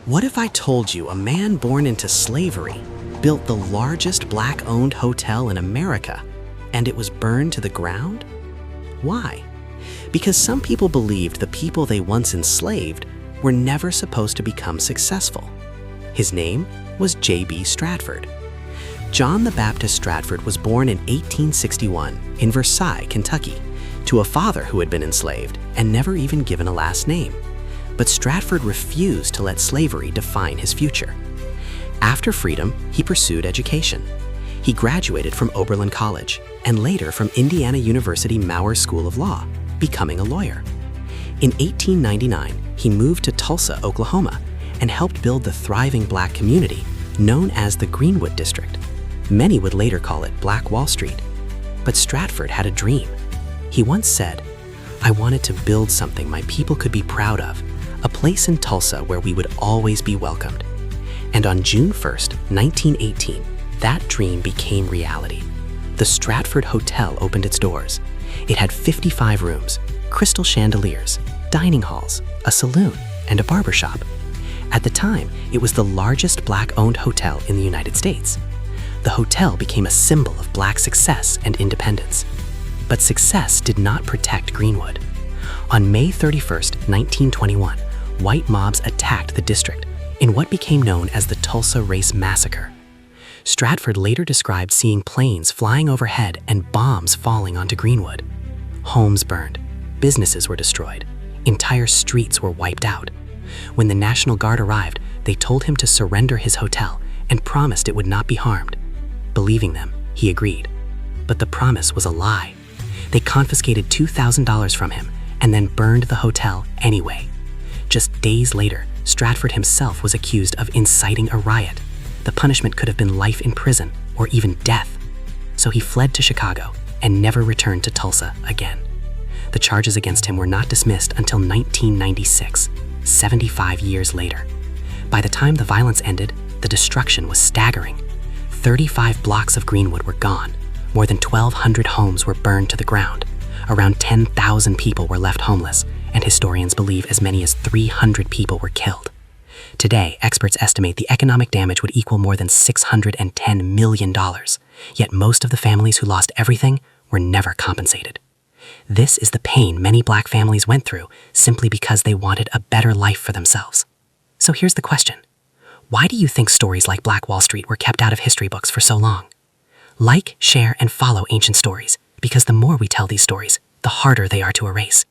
What if I told you a man born into slavery built the largest black-owned hotel in America, and it was burned to the ground? Why? Because some people believed the people they once enslaved were never supposed to become successful. His name was J.B. Stratford. John the Baptist Stratford was born in 1861 in Versailles, Kentucky, to a father who had been enslaved and never even given a last name. But Stratford refused to let slavery define his future. After freedom, he pursued education. He graduated from Oberlin College and later from Indiana University Maurer School of Law, becoming a lawyer. In 1899, he moved to Tulsa, Oklahoma, and helped build the thriving black community known as the Greenwood district. Many would later call it Black Wall Street. But Stratford had a dream. He once said, "I wanted to build something my people could be proud of, a place in Tulsa where we would always be welcomed." And on June 1st, 1918, that dream became reality. The Stratford Hotel opened its doors. It had 55 rooms, crystal chandeliers, dining halls, a saloon, and a barbershop. At the time, it was the largest black-owned hotel in the United States. The hotel became a symbol of black success and independence. But success did not protect Greenwood. On May 31st, 1921, white mobs attacked the district in what became known as the Tulsa Race Massacre. Stratford later described seeing planes flying overhead and bombs falling onto Greenwood. Homes burned, businesses were destroyed, entire streets were wiped out. When the National Guard arrived, they told him to surrender his hotel and promised it would not be harmed. Believing them, he agreed. But the promise was a lie. They confiscated $2,000 from him and then burned the hotel anyway. Just days later, Stratford himself was accused of inciting a riot. The punishment could have been life in prison or even death. So he fled to Chicago and never returned to Tulsa again. The charges against him were not dismissed until 1996, 75 years later. By the time the violence ended, the destruction was staggering. 35 blocks of Greenwood were gone. More than 1,200 homes were burned to the ground. Around 10,000 people were left homeless, and historians believe as many as 300 people were killed. Today, experts estimate the economic damage would equal more than $610 million, yet most of the families who lost everything were never compensated. This is the pain many black families went through simply because they wanted a better life for themselves. So here's the question. Why do you think stories like Black Wall Street were kept out of history books for so long? Like, share, and follow Ancient Stories, because the more we tell these stories, the harder they are to erase.